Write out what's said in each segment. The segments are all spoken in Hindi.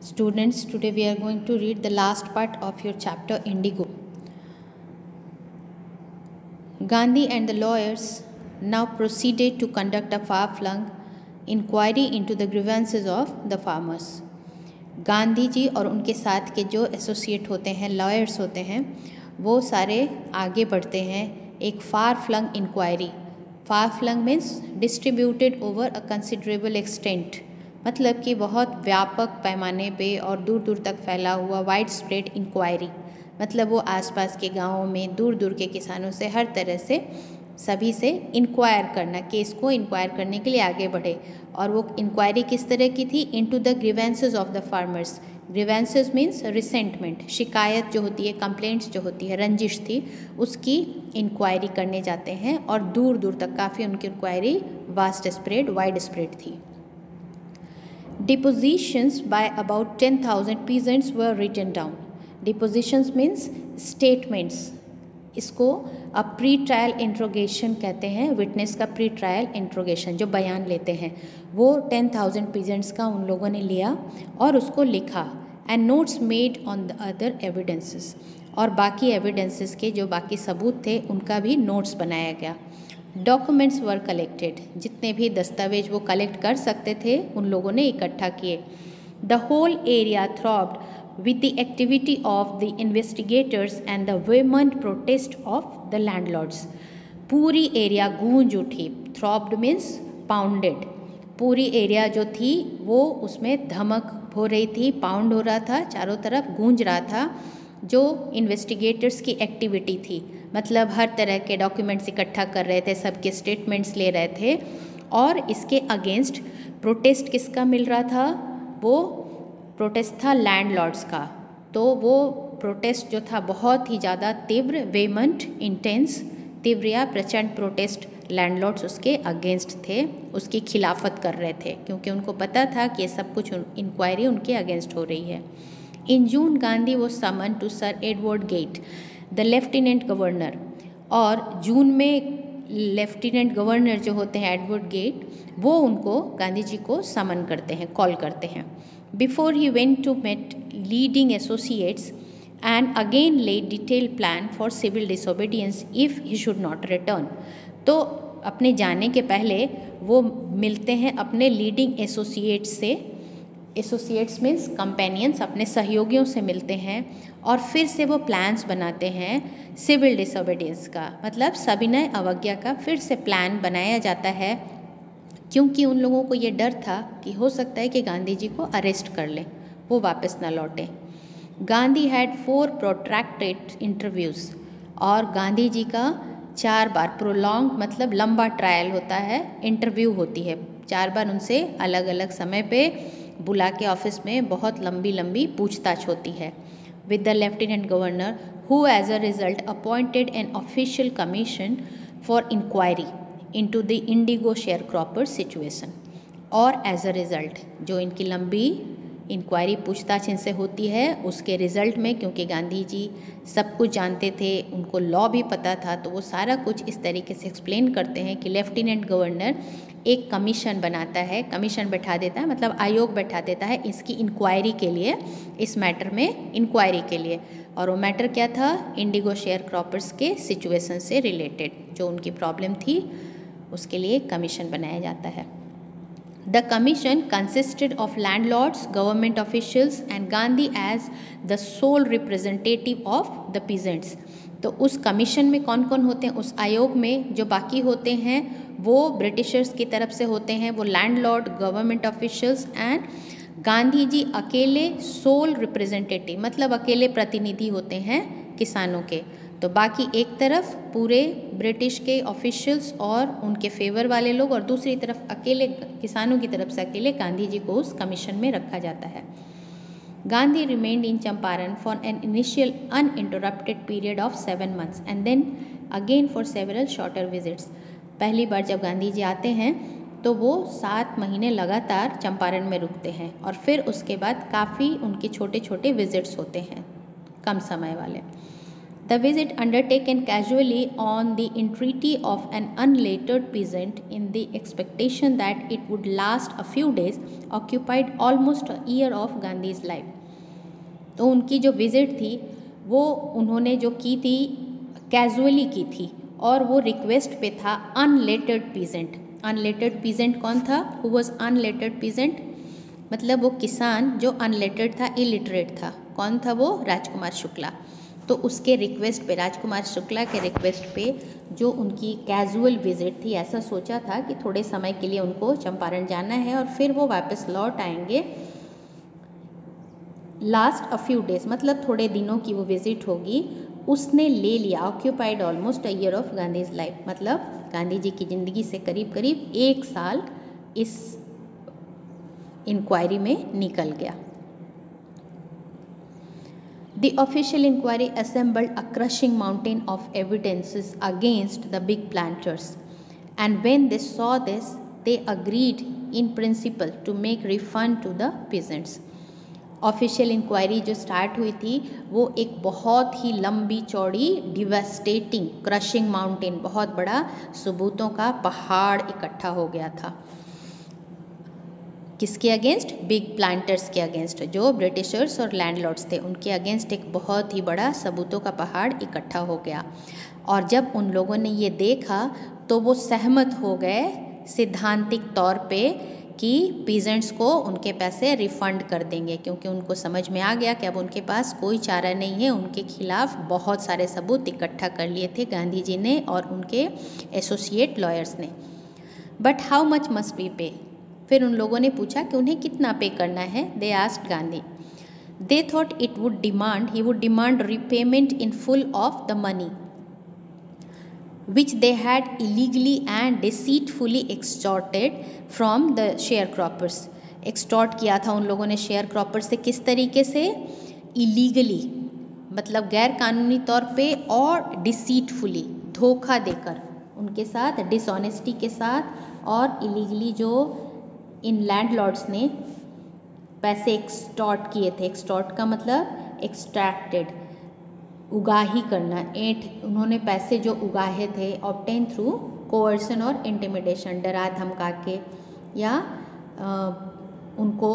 Students, today we are going to read the last part of your chapter Indigo. Gandhi and the lawyers now proceeded to conduct a far-flung inquiry into the grievances of the farmers. Gandhi ji और उनके साथ के जो एसोसिएट होते हैं, लॉयर्स होते हैं, वो सारे आगे बढ़ते हैं एक far flung inquiry. Far flung means distributed over a considerable extent, मतलब कि बहुत व्यापक पैमाने पे और दूर दूर तक फैला हुआ वाइड स्प्रेड इंक्वायरी. मतलब वो आसपास के गाँवों में दूर दूर के किसानों से हर तरह से सभी से इंक्वायर करना, केस को इंक्वायर करने के लिए आगे बढ़े. और वो इंक्वायरी किस तरह की थी? Into the grievances of the farmers. Grievances means resentment, शिकायत जो होती है, कंप्लेंट्स जो होती है, रंजिश थी, उसकी इंक्वायरी करने जाते हैं. और दूर दूर तक काफ़ी उनकी inquiry vast spread, wide spread थी. Depositions by about 10,000 peasants were written down. Depositions means statements. इसको अब प्री ट्रायल इंट्रोगेशन कहते हैं. विटनेस का प्री ट्रायल इंट्रोगेशन, जो बयान लेते हैं, वो 10,000 पीजेंट्स का उन लोगों ने लिया और उसको लिखा. And notes made on the other evidences, और बाकी एविडेंसेस के जो बाकी सबूत थे उनका भी नोट्स बनाया गया. डॉक्यूमेंट्स वर कलेक्टेड, जितने भी दस्तावेज वो कलेक्ट कर सकते थे उन लोगों ने इकट्ठा किए. The whole area throbbed with the activity of the investigators and the vehement protest of the landlords. पूरी एरिया गूंज उठी. Throbbed means pounded. पूरी एरिया जो थी वो उसमें धमक हो रही थी, पाउंड हो रहा था, चारों तरफ गूंज रहा था. जो इन्वेस्टिगेटर्स की एक्टिविटी थी, मतलब हर तरह के डॉक्यूमेंट्स इकट्ठा कर रहे थे, सबके स्टेटमेंट्स ले रहे थे. और इसके अगेंस्ट प्रोटेस्ट किसका मिल रहा था? वो प्रोटेस्ट था लैंडलॉर्ड्स का. तो वो प्रोटेस्ट जो था बहुत ही ज़्यादा तीव्र, वेमंट, इंटेंस, तीव्र या प्रचंड प्रोटेस्ट लैंडलॉर्ड्स उसके अगेंस्ट थे, उसकी खिलाफत कर रहे थे, क्योंकि उनको पता था कि ये सब कुछ इंक्वायरी उनके अगेंस्ट हो रही है. इन June Gandhi was summoned to sir Edward Gait, the lieutenant governor. और जून में लेफ्टिनेंट गवर्नर जो होते हैं एडवर्ड गेट, वो उनको गांधी जी को समन करते हैं, कॉल करते हैं. Before he went to meet leading associates and again laid detailed plan for civil disobedience if he should not return. तो अपने जाने के पहले वो मिलते हैं अपने लीडिंग एसोसिएट्स से. एसोसिएट्स मीन्स कंपेनियंस, अपने सहयोगियों से मिलते हैं और फिर से वो प्लान्स बनाते हैं सिविल डिसोबीडियंस का, मतलब सविनय अवज्ञा का फिर से प्लान बनाया जाता है, क्योंकि उन लोगों को ये डर था कि हो सकता है कि गांधी जी को अरेस्ट कर लें, वो वापस ना लौटें. गांधी हैड 4 प्रोट्रैक्टेड इंटरव्यूज़, और गांधी जी का 4 बार, प्रोलॉन्ग मतलब लंबा ट्रायल होता है, इंटरव्यू होती है 4 बार. उनसे अलग अलग समय पे बुला के ऑफिस में बहुत लंबी लंबी पूछताछ होती है. With the lieutenant governor who as a result appointed an official commission for inquiry into the indigo sharecropper situation. और एज अ रिज़ल्ट, जो इनकी लंबी इंक्वायरी पूछताछ इनसे होती है, उसके रिज़ल्ट में, क्योंकि गांधी जी सब कुछ जानते थे, उनको लॉ भी पता था, तो वो सारा कुछ इस तरीके से एक्सप्लेन करते हैं कि लेफ्टिनेंट गवर्नर एक कमीशन बनाता है, कमीशन बैठा देता है, मतलब आयोग बैठा देता है इसकी इंक्वायरी के लिए, इस मैटर में इंक्वायरी के लिए. और वो मैटर क्या था? इंडिगो शेयर क्रॉपर्स के सिचुएशन से रिलेटेड जो उनकी प्रॉब्लम थी, उसके लिए कमीशन बनाया जाता है. The commission consisted of landlords, government officials and Gandhi as the sole representative of the peasants. तो उस कमीशन में कौन कौन होते हैं? उस आयोग में जो बाकी होते हैं वो ब्रिटिशर्स की तरफ से होते हैं, वो landlord, government officials and Gandhi ji अकेले सोल रिप्रेजेंटेटिव, मतलब अकेले प्रतिनिधि होते हैं किसानों के. तो बाकी एक तरफ पूरे ब्रिटिश के ऑफिशियल्स और उनके फेवर वाले लोग, और दूसरी तरफ अकेले किसानों की तरफ से अकेले गांधी जी को उस कमीशन में रखा जाता है. Gandhi remained in Champaran for an initial uninterrupted period of 7 months and then again for several shorter visits. पहली बार जब गांधी जी आते हैं तो वो 7 महीने लगातार चंपारण में रुकते हैं, और फिर उसके बाद काफ़ी उनके छोटे छोटे विजिट्स होते हैं, कम समय वाले. The visit, undertaken casually on the entreaty of an unlettered peasant in the expectation that it would last a few days, occupied almost a year of Gandhi's life. तो उनकी जो विज़िट थी वो उन्होंने जो की थी कैजुअली की थी और वो रिक्वेस्ट पे था अनलेटेड पीजेंट। अनलेटेड पीजेंट कौन था? Who was unlettered peasant? मतलब वो किसान जो अनलेटेड था, इलिटरेट था। कौन था वो? राजकुमार शुक्ला। तो उसके रिक्वेस्ट पे, राजकुमार शुक्ला के रिक्वेस्ट पे जो उनकी कैजुअल विजिट थी, ऐसा सोचा था कि थोड़े समय के लिए उनको चंपारण जाना है और फिर वो वापस लौट आएंगे। लास्ट अ फ्यू डेज मतलब थोड़े दिनों की वो विजिट होगी। उसने ले लिया, occupied almost a year of Gandhi's life, मतलब गांधी जी की ज़िंदगी से करीब करीब 1 साल इस इंक्वायरी में निकल गया। The official inquiry assembled a crushing mountain of evidences against the big planters, and when they saw this, they agreed in principle to make refund to the peasants. Official inquiry जो स्टार्ट हुई थी वो एक बहुत ही लंबी चौड़ी, डिवास्टेटिंग, क्रशिंग माउंटेन, बहुत बड़ा सबूतों का पहाड़ इकट्ठा हो गया था। किसके अगेंस्ट? बिग प्लांटर्स के अगेंस्ट, जो ब्रिटिशर्स और लैंडलॉर्ड्स थे, उनके अगेंस्ट एक बहुत ही बड़ा सबूतों का पहाड़ इकट्ठा हो गया। और जब उन लोगों ने ये देखा तो वो सहमत हो गए सिद्धांतिक तौर पे कि पीजेंट्स को उनके पैसे रिफ़ंड कर देंगे, क्योंकि उनको समझ में आ गया कि अब उनके पास कोई चारा नहीं है। उनके खिलाफ बहुत सारे सबूत इकट्ठा कर लिए थे गांधी जी ने और उनके एसोसिएट लॉयर्स ने। But how much must we pay? फिर उन लोगों ने पूछा कि उन्हें कितना पे करना है। They asked Gandhi. They thought it would demand, he would demand repayment in full of the money which they had illegally and deceitfully extorted from the sharecroppers. Extort किया था उन लोगों ने शेयर क्रॉपर से। किस तरीके से? इलीगली, मतलब गैर कानूनी तौर पे, और डिसीटफुली, धोखा देकर उनके साथ, डिसऑनेस्टी के साथ, और इलीगली जो इन लैंडलॉर्ड्स ने पैसे एक्सटॉर्ट किए थे। एक्सटॉर्ट का मतलब एक्सट्रैक्टेड, उगाही करना, उन्होंने पैसे जो उगाहे थे ऑब्टेन थ्रू कोअर्सन और इंटिमिडेशन, डरा धमका के या उनको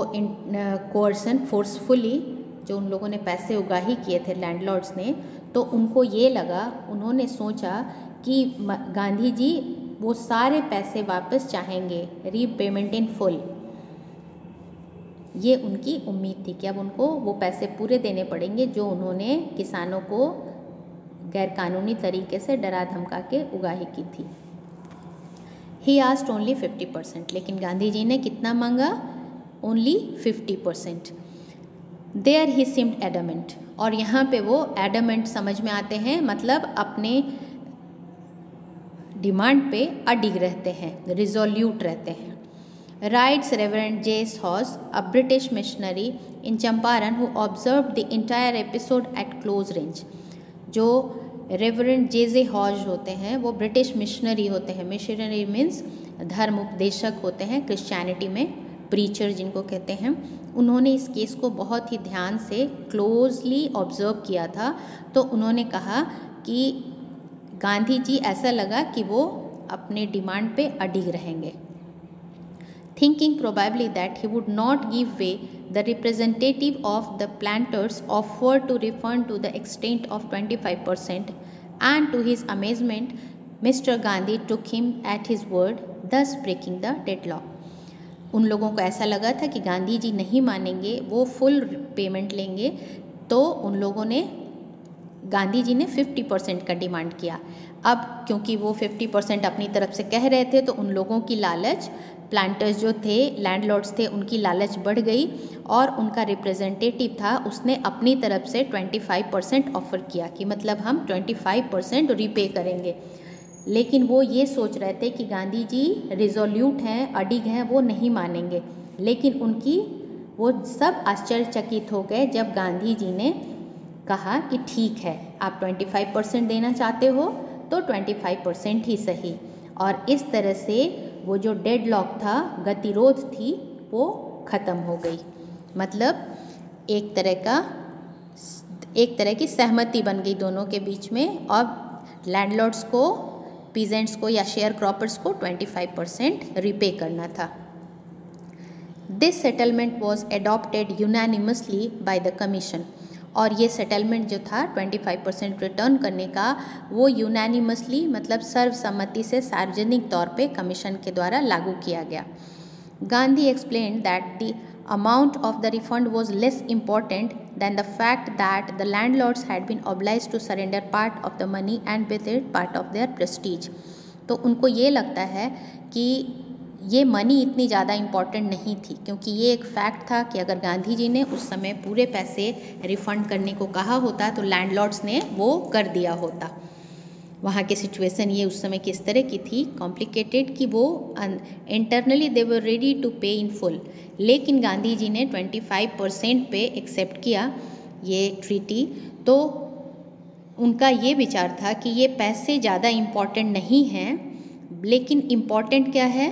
कोअर्सन, फोर्सफुली जो उन लोगों ने पैसे उगाही किए थे लैंडलॉर्ड्स ने, तो उनको ये लगा, उन्होंने सोचा कि गांधी जी वो सारे पैसे वापस चाहेंगे, रीपेमेंट इन फुल। ये उनकी उम्मीद थी कि अब उनको वो पैसे पूरे देने पड़ेंगे जो उन्होंने किसानों को गैरकानूनी तरीके से डरा धमका के उगाही की थी। ही आस्क्ड ओनली 50%, लेकिन गांधी जी ने कितना मांगा? Only 50%। There he seemed adamant, और यहाँ पे वो एडमेंट समझ में आते हैं, मतलब अपने डिमांड पे अडिग रहते हैं, रिजोल्यूट रहते हैं। Writes Reverend J. Hawes, a British missionary in Champaran who observed the entire episode at close range. जो रेवरेंड जे हॉज होते हैं वो ब्रिटिश मिशनरी होते हैं। मिशनरी मीन्स धर्म उपदेशक होते हैं क्रिश्चियनिटी में, प्रीचर जिनको कहते हैं। उन्होंने इस केस को बहुत ही ध्यान से क्लोजली ऑब्जर्व किया था। तो उन्होंने कहा कि गांधी जी ऐसा लगा कि वो अपने डिमांड पे अडिग रहेंगे। Thinking probably that he would not give way, the representative of the planters offered to refund to the extent of 25%, and to his amazement, Mr. Gandhi took him at his word, thus breaking the deadlock. उन लोगों को ऐसा लगा था कि गांधी जी नहीं मानेंगे, वो फुल पेमेंट लेंगे, तो उन लोगों ने, गांधी जी ने 50% का डिमांड किया। अब क्योंकि वो 50% अपनी तरफ से कह रहे थे, तो उन लोगों की लालच, प्लांटर्स जो थे, लैंडलॉर्ड्स थे, उनकी लालच बढ़ गई, और उनका रिप्रेजेंटेटिव था, उसने अपनी तरफ से 25% ऑफ़र किया कि मतलब हम 25% रीपे करेंगे। लेकिन वो ये सोच रहे थे कि गांधी जी रिजोल्यूट हैं, अडिग हैं, वो नहीं मानेंगे। लेकिन उनकी, वो सब आश्चर्यचकित हो गए जब गांधी जी ने कहा कि ठीक है, आप 25% देना चाहते हो तो 25% ही सही। और इस तरह से वो जो डेडलॉक था, गतिरोध थी, वो ख़त्म हो गई। मतलब एक तरह का एक तरह की सहमति बन गई दोनों के बीच में, और लैंडलॉर्ड्स को, पीजेंट्स को या शेयर क्रॉपर्स को 25% रिपे करना था। This settlement was adopted unanimously by the commission, और ये सेटलमेंट जो था 25% रिटर्न करने का, वो यूनानिमसली मतलब सर्वसम्मति से सार्वजनिक तौर पे कमीशन के द्वारा लागू किया गया। Gandhi explained that the amount of the refund was less important than the fact that the landlords had been obliged to surrender part of the money and with it part of their prestige। तो उनको ये लगता है कि ये मनी इतनी ज़्यादा इम्पॉर्टेंट नहीं थी, क्योंकि ये एक फैक्ट था कि अगर गांधी जी ने उस समय पूरे पैसे रिफ़ंड करने को कहा होता तो लैंडलॉर्ड्स ने वो कर दिया होता। वहाँ की सिचुएशन ये उस समय किस तरह की थी, कॉम्प्लिकेटेड, कि वो internally they were ready to pay in full, लेकिन गांधी जी ने 25% पे एक्सेप्ट किया ये ट्रीटी। तो उनका ये विचार था कि ये पैसे ज़्यादा इम्पॉर्टेंट नहीं हैं, लेकिन इम्पॉर्टेंट क्या है,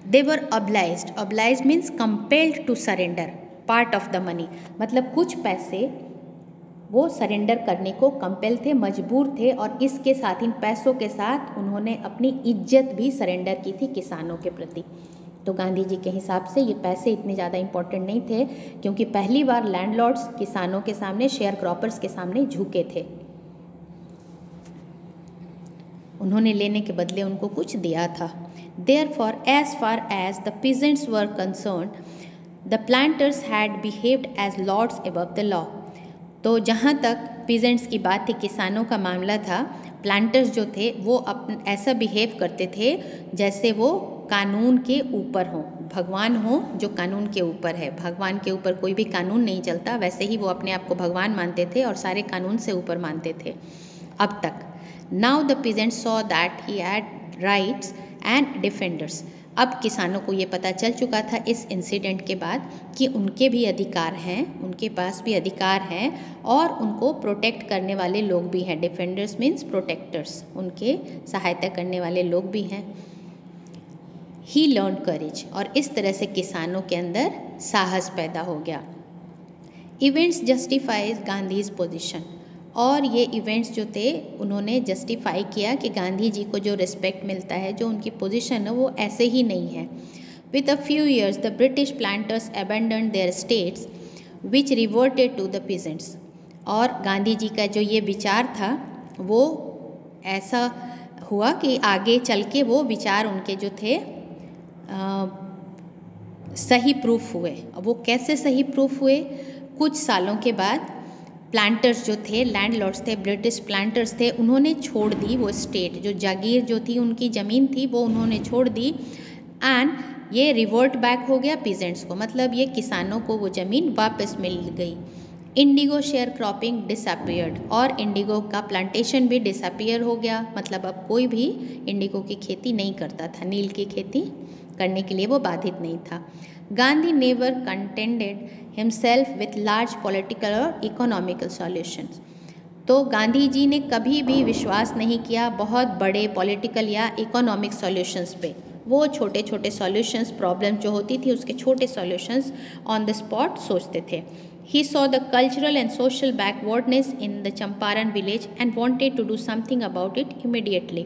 they were obliged means compelled to surrender part of the money, मतलब कुछ पैसे वो सरेंडर करने को कंपेल थे, मजबूर थे, और इसके साथ इन पैसों के साथ उन्होंने अपनी इज्जत भी सरेंडर की थी किसानों के प्रति। तो गांधी जी के हिसाब से ये पैसे इतने ज़्यादा इम्पोर्टेंट नहीं थे, क्योंकि पहली बार लैंडलॉर्ड्स किसानों के सामने, शेयर क्रॉपर्स के सामने झुके थे। उन्होंने लेने के बदले उनको कुछ दिया था। Therefore, as far as the peasants were concerned, the planters had behaved as lords above the law। तो जहाँ तक पीजेंट्स की बात थी, किसानों का मामला था, प्लांटर्स जो थे वो ऐसा बिहेव करते थे जैसे वो कानून के ऊपर हों, भगवान हो जो कानून के ऊपर है। भगवान के ऊपर कोई भी कानून नहीं चलता, वैसे ही वो अपने आप को भगवान मानते थे और सारे कानून से ऊपर मानते थे अब तक। Now the peasants saw that he had rights and defenders. अब किसानों को ये पता चल चुका था इस इंसिडेंट के बाद कि उनके भी अधिकार हैं, उनके पास भी अधिकार हैं, और उनको प्रोटेक्ट करने वाले लोग भी हैं। डिफेंडर्स मीन्स प्रोटेक्टर्स, उनके सहायता करने वाले लोग भी हैं। ही लर्न करेज, और इस तरह से किसानों के अंदर साहस पैदा हो गया। इवेंट्स जस्टिफाइज गांधीज पोजीशन, और ये इवेंट्स जो थे उन्होंने जस्टिफाई किया कि गांधी जी को जो रिस्पेक्ट मिलता है, जो उनकी पोजीशन है, वो ऐसे ही नहीं है। With a few years the British planters abandoned their states which reverted to the peasants. और गांधी जी का जो ये विचार था वो ऐसा हुआ कि आगे चल के वो विचार उनके जो थे सही प्रूफ हुए। वो कैसे सही प्रूफ हुए, कुछ सालों के बाद प्लांटर्स जो थे, लैंडलॉर्ड्स थे, ब्रिटिश प्लांटर्स थे, उन्होंने छोड़ दी वो स्टेट, जो जागीर जो थी, उनकी ज़मीन थी, वो उन्होंने छोड़ दी, एंड ये रिवर्ट बैक हो गया पीजेंट्स को, मतलब ये किसानों को वो ज़मीन वापस मिल गई। इंडिगो शेयर क्रॉपिंग डिसअपियर्ड, और इंडिगो का प्लांटेशन भी डिसअपियर हो गया, मतलब अब कोई भी इंडिगो की खेती नहीं करता था, नील की खेती करने के लिए वो बाधित नहीं था। Gandhi never contended himself with large political और इकोनॉमिकल सॉल्यूशंस। तो गांधी जी ने कभी भी विश्वास नहीं किया बहुत बड़े पॉलिटिकल या इकोनॉमिक सॉल्यूशंस पे। वो छोटे छोटे सॉल्यूशंस, प्रॉब्लम जो होती थी उसके छोटे सॉल्यूशंस ऑन द स्पॉट सोचते थे। He saw the cultural and social backwardness in the Champaran village and wanted to do something about it immediately।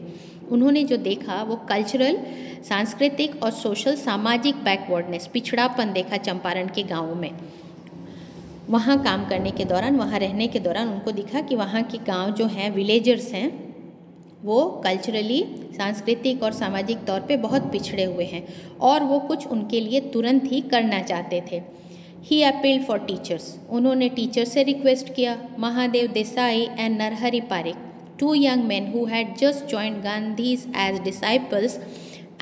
उन्होंने जो देखा वो कल्चरल, सांस्कृतिक और सोशल, सामाजिक बैकवर्डनेस, पिछड़ापन देखा चंपारण के गाँव में। वहाँ काम करने के दौरान, वहाँ रहने के दौरान उनको दिखा कि वहाँ के गांव जो हैं, विलेजर्स हैं, वो कल्चरली, सांस्कृतिक और सामाजिक तौर पे बहुत पिछड़े हुए हैं, और वो कुछ उनके लिए तुरंत ही करना चाहते थे। ही अपील्ड फॉर टीचर्स, उन्होंने टीचर से रिक्वेस्ट किया। Mahadev Desai and Narhari Parikh, two young men who had just joined Gandhi's as disciples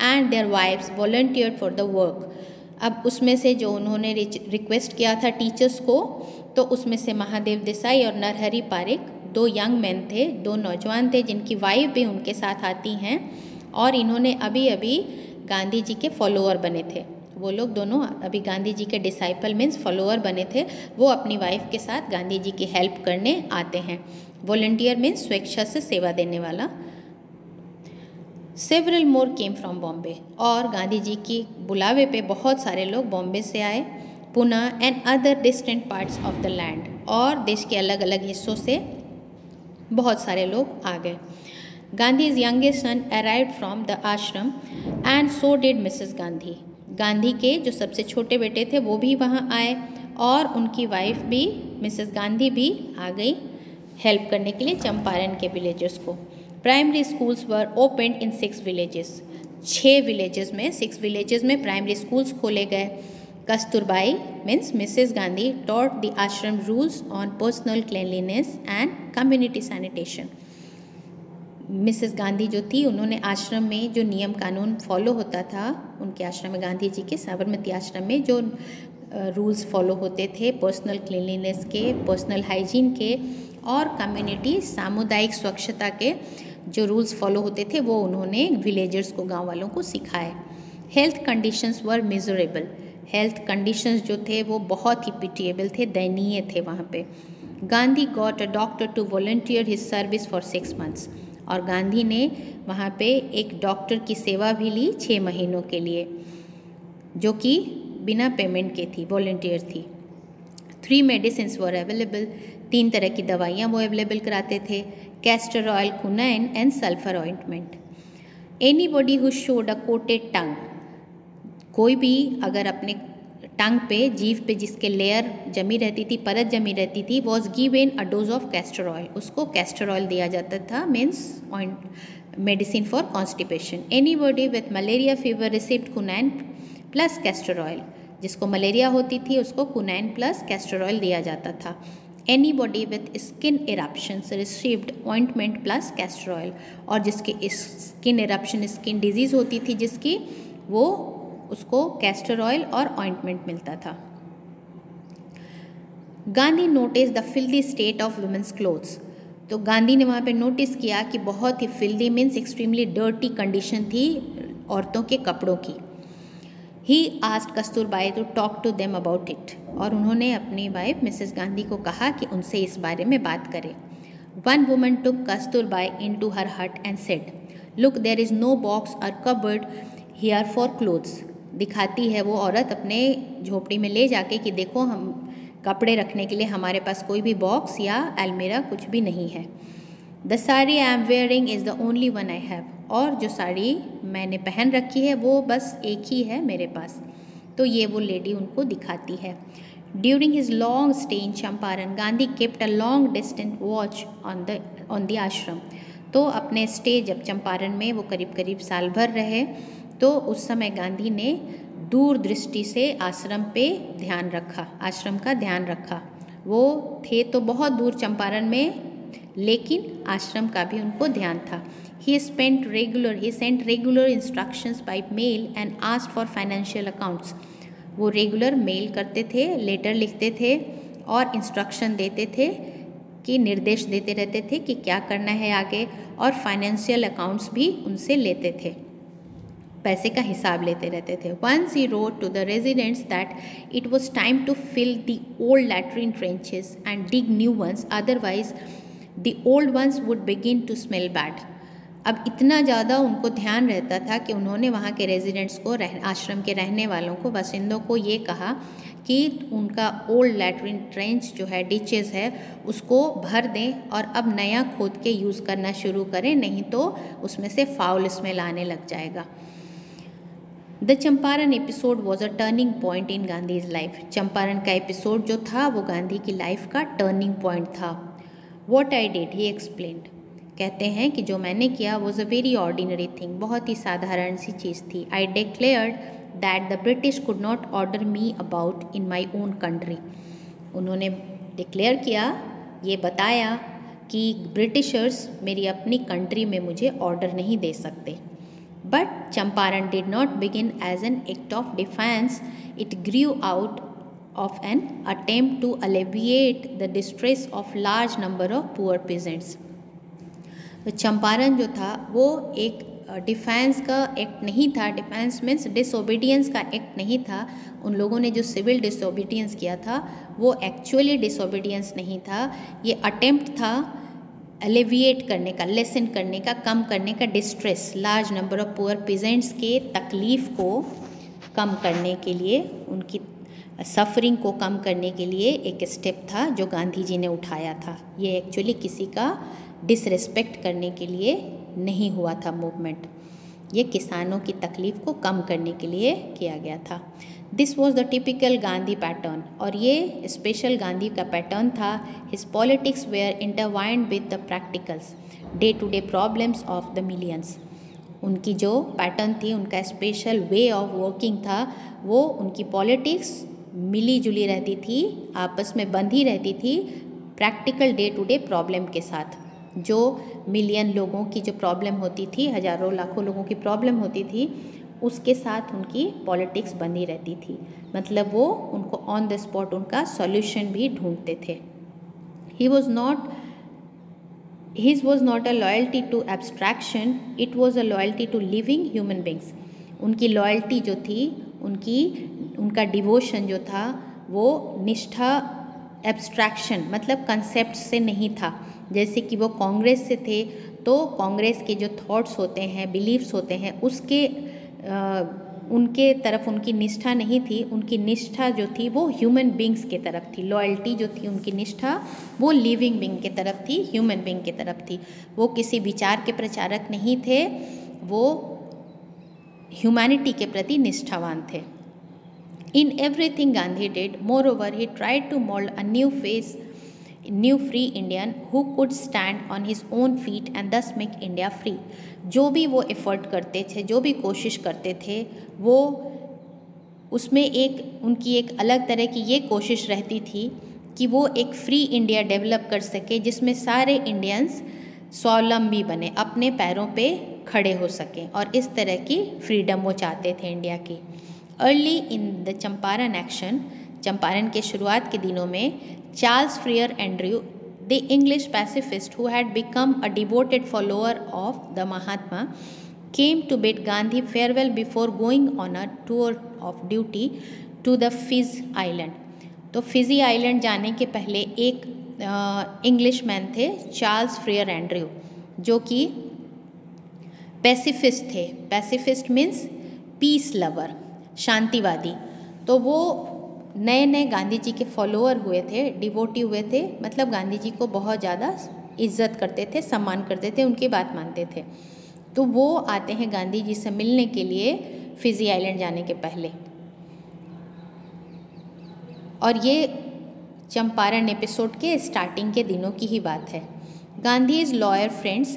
and their wives volunteered for the work. अब उसमें से जो उन्होंने रिक्वेस्ट किया था टीचर्स को, तो उसमें से महादेव देसाई और नरहरि पारिक दो यंग मैन थे, दो नौजवान थे जिनकी वाइफ भी उनके साथ आती हैं, और इन्होंने अभी अभी गांधी जी के फॉलोअर बने थे। वो लोग दोनों अभी गांधी जी के डिसाइपल मीन्स फॉलोअर बने थे। वो अपनी वाइफ के साथ गांधी जी की हेल्प करने आते हैं। वॉलंटियर मीन्स स्वेच्छा से सेवा देने वाला। Several more came from Bombay, और गांधी जी की बुलावे पे बहुत सारे लोग बॉम्बे से आए। Pune and other distant parts of the land, और देश के अलग अलग हिस्सों से बहुत सारे लोग आ गए। Gandhi's youngest son arrived from the ashram and so did Mrs Gandhi. Gandhi के जो सबसे छोटे बेटे थे वो भी वहाँ आए, और उनकी वाइफ भी मिसेस गांधी भी आ गई हेल्प करने के लिए चंपारण के विलेजर्स को। Primary schools were opened in 6 villages. 6 villages में प्राइमरी स्कूल्स खोले गए। Kasturbai means Mrs Gandhi taught the ashram rules on personal cleanliness and community sanitation. Mrs Gandhi जो थी उन्होंने आश्रम में जो नियम कानून फॉलो होता था, उनके आश्रम में, गांधी जी के साबरमती आश्रम में जो रूल्स फॉलो होते थे पर्सनल क्लीनलीनेस के, पर्सनल हाइजीन के और कम्युनिटी सामुदायिक स्वच्छता के जो रूल्स फॉलो होते थे वो उन्होंने विलेजर्स को, गांव वालों को सिखाए। हेल्थ कंडीशंस वर मिजरेबल। हेल्थ कंडीशंस जो थे वो बहुत ही पिटिएबल थे, दयनीय थे वहाँ पे। Gandhi got a doctor to volunteer his service for 6 months। और गांधी ने वहाँ पे एक डॉक्टर की सेवा भी ली 6 महीनों के लिए, जो कि बिना पेमेंट के थी, वॉलंटियर थी। 3 मेडिसिन्स वर अवेलेबल। 3 तरह की दवाइयाँ वो अवेलेबल कराते थे, castor oil, quinine and sulphur ointment. Anybody who showed a coated टंग। कोई भी अगर अपने टंग पे, जीभ पे जिसके लेयर जमी रहती थी, परत जमी रहती थी, was given a dose of castor oil. उसको कैस्टर ऑयल दिया जाता था, means medicine for constipation. Anybody with malaria fever received quinine plus castor oil. जिसको मलेरिया होती थी उसको क्विनाइन प्लस कैस्टर ऑयल दिया जाता था। Anybody with skin eruptions received ointment plus castor oil. और जिसके स्किन इरप्शन, स्किन डिजीज़ होती थी जिसकी, वो उसको कैस्टर ऑयल और ऑइंटमेंट मिलता था। Gandhi notice the filthy state of women's clothes. तो गांधी ने वहाँ पे नोटिस किया कि बहुत ही filthy means extremely dirty condition थी औरतों के कपड़ों की। He asked Kasturbai to talk to them about it. और उन्होंने अपनी वाइफ मिसेस गांधी को कहा कि उनसे इस बारे में बात करें। One woman took Kasturbai into her hut and said, look there is no box or cupboard here for clothes. दिखाती है वो औरत अपने झोपड़ी में ले जाके कि देखो, हम कपड़े रखने के लिए हमारे पास कोई भी बॉक्स या अलमीरा कुछ भी नहीं है। The sari I am wearing is the only one I have. और जो साड़ी मैंने पहन रखी है वो बस एक ही है मेरे पास। तो ये वो लेडी उनको दिखाती है। During his long stay in Champaran, Gandhi kept a long distant watch on the आश्रम। तो अपने स्टे जब चंपारण में वो करीब करीब साल भर रहे, तो उस समय गांधी ने दूर दृष्टि से आश्रम पे ध्यान रखा, आश्रम का ध्यान रखा। वो थे तो बहुत दूर चंपारण में, लेकिन आश्रम का भी उनको ध्यान था। He sent regular instructions by mail and asked for financial accounts। वो रेगुलर मेल करते थे, लेटर लिखते थे और इंस्ट्रक्शन देते थे कि निर्देश देते रहते थे कि क्या करना है आगे, और फाइनेंशियल अकाउंट्स भी उनसे लेते थे, पैसे का हिसाब लेते रहते थे। Once he wrote to the residents that it was time to fill the old latrine trenches and dig new ones, otherwise the old ones would begin to smell bad। अब इतना ज़्यादा उनको ध्यान रहता था कि उन्होंने वहाँ के रेजिडेंट्स को, आश्रम के रहने वालों को, बासिंदों को ये कहा कि उनका ओल्ड लैट्रिन ट्रेंच जो है, डिचेस है, उसको भर दें और अब नया खोद के यूज़ करना शुरू करें, नहीं तो उसमें से फाउल स्मेल आने लग जाएगा। The Champaran episode was a turning point in Gandhi's life. Champaran का एपिसोड जो था वो गांधी की लाइफ का टर्निंग पॉइंट था। What I did, he explained. कहते हैं कि जो मैंने किया was a very ordinary thing, बहुत ही साधारण सी चीज़ थी। I declared that the British could not order me about in my own country. उन्होंने डिक्लेयर किया, ये बताया कि ब्रिटिशर्स मेरी अपनी कंट्री में मुझे ऑर्डर नहीं दे सकते। But Champaran did not begin as an act of defence, it grew out of an attempt to alleviate the distress of large number of poor peasants। तो चंपारण जो था वो एक डिफेंस का एक्ट नहीं था। डिफेंस मीन्स डिसोबीडियंस का एक्ट नहीं था। उन लोगों ने जो सिविल डिसोबीडियंस किया था वो एक्चुअली डिसोबीडियंस नहीं था, ये अटेम्प्ट था एलिविएट करने का, लेसन करने का, कम करने का distress, large number of poor peasants के तकलीफ़ को कम करने के लिए, उनकी सफरिंग को कम करने के लिए एक स्टेप था जो गांधी जी ने उठाया था। ये एक्चुअली किसी का डिसरिस्पेक्ट करने के लिए नहीं हुआ था मूवमेंट, ये किसानों की तकलीफ़ को कम करने के लिए किया गया था। This was the typical Gandhi pattern, और ये स्पेशल गांधी का पैटर्न था। His politics were intertwined with the practicals day to day problems of the millions. उनकी जो पैटर्न थी, उनका स्पेशल वे ऑफ वर्किंग था, वो उनकी पॉलिटिक्स मिली जुली रहती थी, आपस में बंधी रहती थी practical day to day problem के साथ। जो मिलियन लोगों की जो प्रॉब्लम होती थी, हज़ारों लाखों लोगों की प्रॉब्लम होती थी, उसके साथ उनकी पॉलिटिक्स बंधी रहती थी। मतलब वो उनको ऑन द स्पॉट उनका सॉल्यूशन भी ढूंढते थे। His was not a loyalty to abstraction, it was a loyalty to living human beings. उनकी लॉयल्टी जो थी, उनका डिवोशन जो था, वो निष्ठा एब्स्ट्रैक्शन मतलब कंसेप्ट से नहीं था। जैसे कि वो कांग्रेस से थे, तो कांग्रेस के जो थॉट्स होते हैं, बिलीव्स होते हैं, उसके उनके तरफ उनकी निष्ठा नहीं थी। उनकी निष्ठा जो थी वो ह्यूमन बींग्स के तरफ थी। लॉयल्टी जो थी उनकी निष्ठा वो लिविंग बींग के तरफ थी, ह्यूमन बींग के तरफ थी। वो किसी विचार के प्रचारक नहीं थे, वो ह्यूमैनिटी के प्रति निष्ठावान थे। In everything Gandhi did, moreover, he tried to mold a new free Indian who could stand on his own feet and thus make India free. जो भी वो एफर्ट करते थे, जो भी कोशिश करते थे, वो उसमें उनकी एक अलग तरह की ये कोशिश रहती थी कि वो एक फ्री इंडिया डेवलप कर सके, जिसमें सारे इंडियंस स्वावलंबी बने, अपने पैरों पे खड़े हो सकें, और इस तरह की फ्रीडम वो चाहते थे इंडिया की। Early in the Champaran action, Champaran के शुरुआत के दिनों में, Charles Freer Andrew, the English pacifist who had become a devoted follower of the Mahatma, came to bid Gandhi farewell before going on a tour of duty to the Fiz Island. तो फिजी आइलैंड जाने के पहले एक इंग्लिश मैन थे, चार्ल्स फ्रियर एंड्रयू, जो कि पैसिफिस्ट थे। पैसिफिस्ट मीन्स पीस लवर, शांतिवादी। तो वो नए नए गांधी जी के फॉलोअर हुए थे, डिवोटी हुए थे, मतलब गांधी जी को बहुत ज़्यादा इज्जत करते थे, सम्मान करते थे, उनकी बात मानते थे। तो वो आते हैं गांधी जी से मिलने के लिए फिजी आइलैंड जाने के पहले। और ये चंपारण एपिसोड के स्टार्टिंग के दिनों की ही बात है। Gandhi's lawyer friends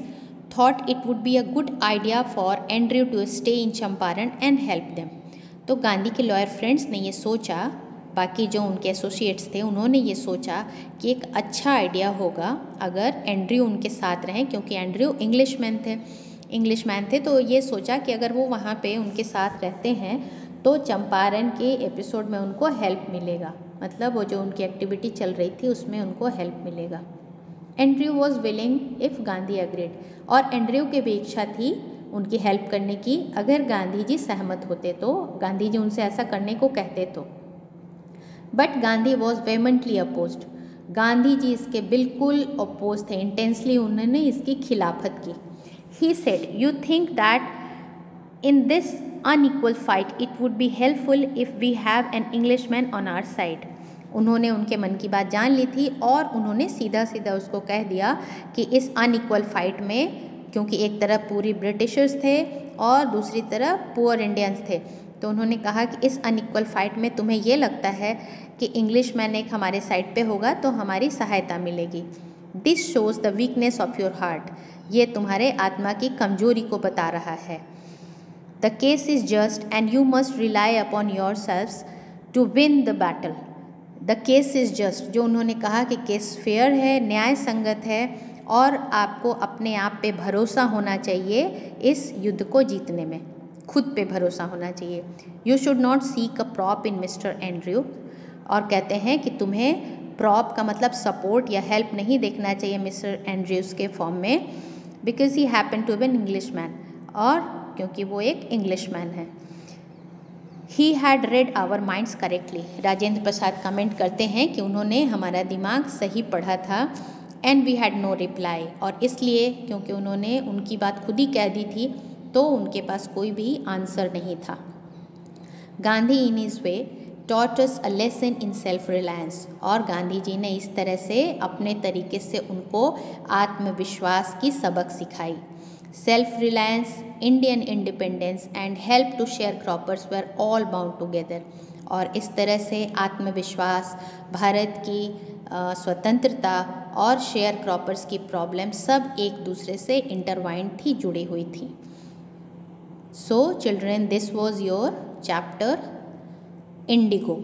thought it would be a good idea for Andrew to stay in Champaran and help them. तो गांधी के लॉयर फ्रेंड्स ने ये सोचा, बाकी जो उनके एसोसिएट्स थे उन्होंने ये सोचा कि एक अच्छा आइडिया होगा अगर एंड्रयू उनके साथ रहें, क्योंकि एंड्रयू इंग्लिशमैन थे। तो ये सोचा कि अगर वो वहाँ पे उनके साथ रहते हैं तो चंपारण के एपिसोड में उनको हेल्प मिलेगा, मतलब वो जो उनकी एक्टिविटी चल रही थी उसमें उनको हेल्प मिलेगा। Andrew was willing if Gandhi agreed, और एंड्रयू की भी इच्छा थी उनकी हेल्प करने की, अगर गांधी जी सहमत होते तो, गांधी जी उनसे ऐसा करने को कहते तो। But Gandhi was vehemently opposed, Gandhi ji इसके बिल्कुल अपोज थे, इंटेंसली उन्होंने इसकी खिलाफत की। He said, "You think that in this unequal fight it would be helpful if we have an Englishman on our side." उन्होंने उनके मन की बात जान ली थी और उन्होंने सीधा सीधा उसको कह दिया कि इस अनइक्वल फाइट में, क्योंकि एक तरफ पूरी ब्रिटिशर्स थे और दूसरी तरफ पुअर इंडियंस थे, तो उन्होंने कहा कि इस अनइक्वल फाइट में तुम्हें ये लगता है कि इंग्लिशमैन एक हमारे साइड पे होगा तो हमारी सहायता मिलेगी। This shows the weakness of your heart, ये तुम्हारे आत्मा की कमजोरी को बता रहा है। The case is just and you must rely upon your selves to win the battle. The case is just, जो उन्होंने कहा कि केस फेयर है, न्याय संगत है, और आपको अपने आप पे भरोसा होना चाहिए इस युद्ध को जीतने में, खुद पे भरोसा होना चाहिए। You should not seek a prop in mister Andrew, और कहते हैं कि तुम्हें प्रॉप का मतलब सपोर्ट या हेल्प नहीं देखना चाहिए मिस्टर एंड्रयूज़ के फॉर्म में, because he happen to be an English man, और क्योंकि वो एक इंग्लिश मैन है। He had read our minds correctly, Rajendra Prasad comment करते हैं कि उन्होंने हमारा दिमाग सही पढ़ा था। And we had no reply, और इसलिए क्योंकि उन्होंने उनकी बात खुद ही कह दी थी तो उनके पास कोई भी आंसर नहीं था। Gandhi in his way taught us a lesson in self reliance, और गांधी जी ने इस तरह से अपने तरीके से उनको आत्मविश्वास की सबक सिखाई। Self reliance, Indian independence and help to share croppers were all bound together, और इस तरह से आत्मविश्वास, भारत की स्वतंत्रता और शेयर क्रॉपर्स की प्रॉब्लम सब एक दूसरे से इंटरवाइंड थी, जुड़ी हुई थी। सो children, this was your chapter Indigo.